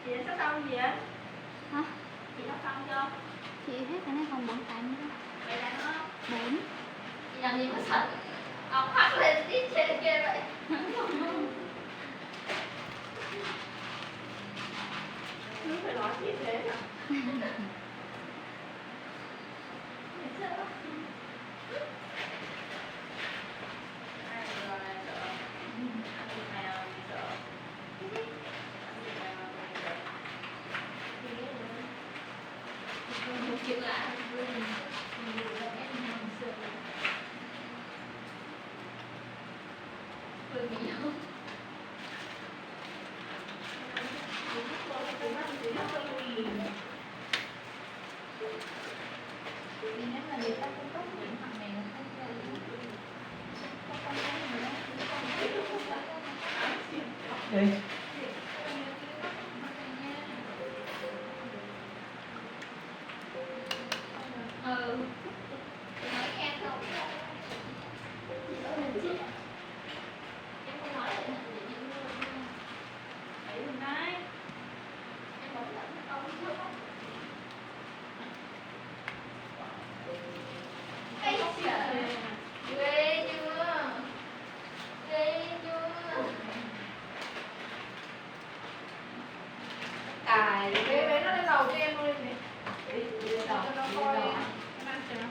Chị đã sắp xong gì á? Hả? Chị sắp xong chưa? Chị hết cái này còn 4 cái nữa. Vậy là nó 4. chị làm gì mà sợ ọc phát lên tít trên kia vậy? Cứ phải nói chị thế hả? Chuyện lạ Đi. nói nghe không? Em không nói lại để chị mua ấy hôm nay em bấm lại ông trước không? Ây trời, ghê chưa? Ghê chưa? Cài bé nó lên đầu cho em luôn nè. Cho nó coi em ăn cho nó.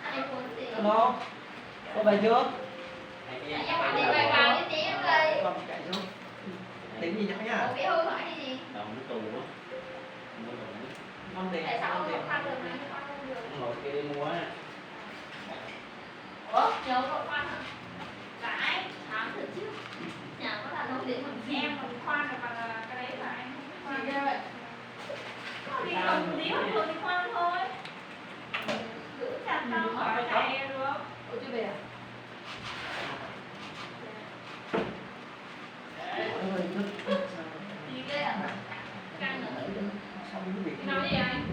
Ai muốn gì? Alo. Có bài chưa? Em bảo đi bài vào với tí em đây. Con chạy xuống. Tính gì nhá nhá. Một cái hôi hỏi gì? Đồng cái tù đó. Mua đồng đó. Năm tiền. Tại sao không khoan được mà không khoan không được? Ngồi kia đi mua á. Ủa, nhớ cậu khoan hả? Phải, thám thử chứ. Nhà có là nông điện mình em còn khoan được mà là cái đấy là anh không khoan. Gì vậy? Có đi cầm tí hoặc thường thì khoan thôi. Giữ chặt tao khỏi chạy được. Ủa chưa về à? Gì ghê à? Căng nữa. Xong cái việc. Nói gì anh?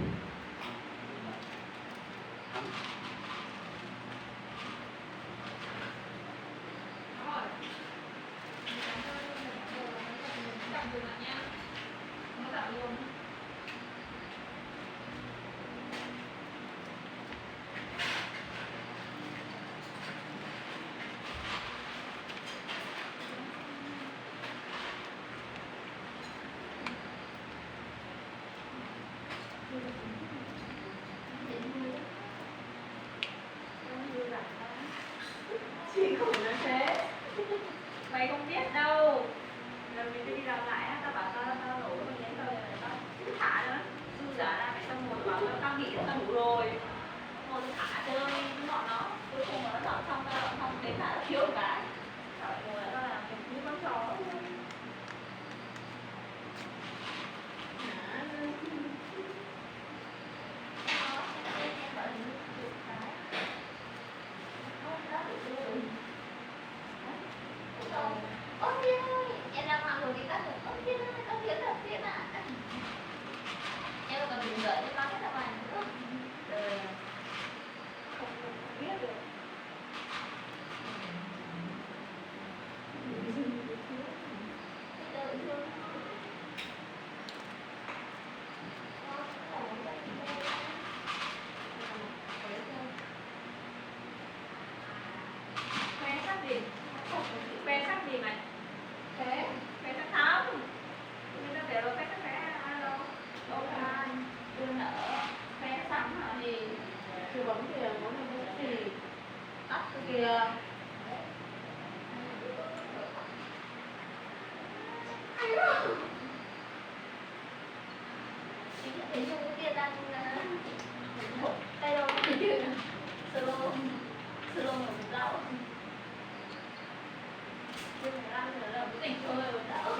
Chị không nói thế. Mày không biết đâu. Lần mình đi làm lại á, tao bảo tao đủ rồi nhé, tao cứ thả nữa. Sư giả ra mày tao ngồi bảo tao nghĩ tao đủ rồi. Ngồi thả chơi bọn nó. Cuối cùng mà nó dọn xong, tao dọn xong đến là thiếu một cái. Trời ngồi tao làm như con chó. Ôi Thiên ơi, em đang làm rồi đi tắt rồi. Ôi Thiên ơi, con Thiên thật Thiên ạ. Em còn đừng đợi cho con hết là bài nữa. Không biết được. Khoe sắc gì? Khoe sắc gì mày? Thế? Khoe sắc không? Người ta để rồi khoe sắc khoe alo. Đâu ai? Đưa nợ. Khoe sắc hả gì? Chú bấm kìa, bấm này bấm gì? Tắt kìa. Thì Dung cái kia đang tay đâu thì chưa solo solo mà mình đau nhưng mà đang là cái tình thôi mà đau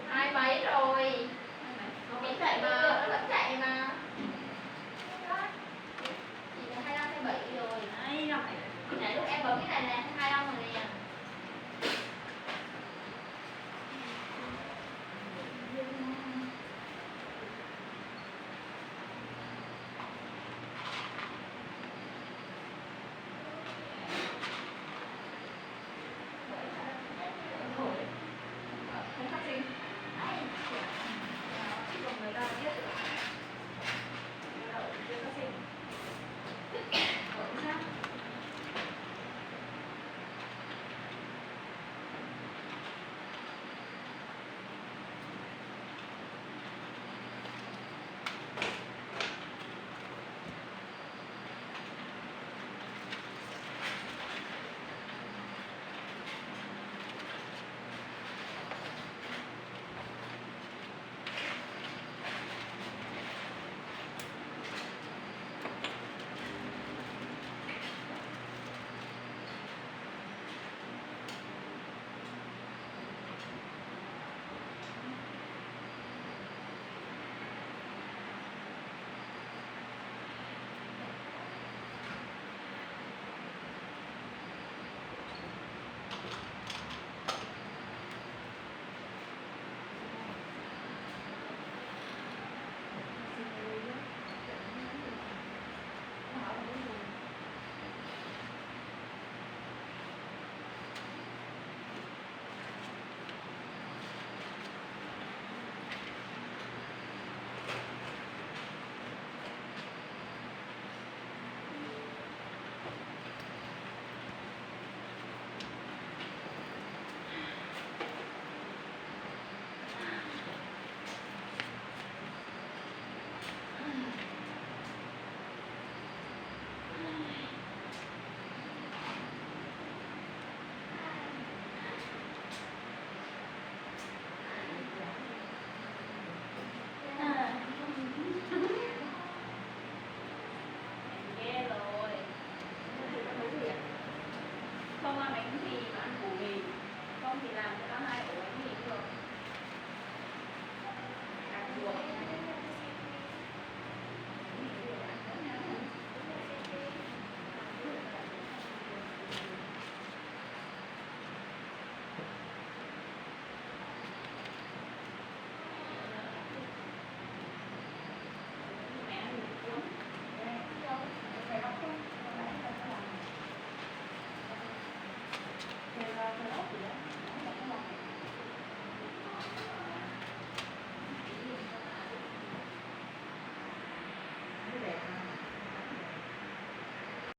hai mấy rồi mình chạy mà nó vẫn chạy mà chị là 25 27 rồi nãy lúc em bấm cái này nè 25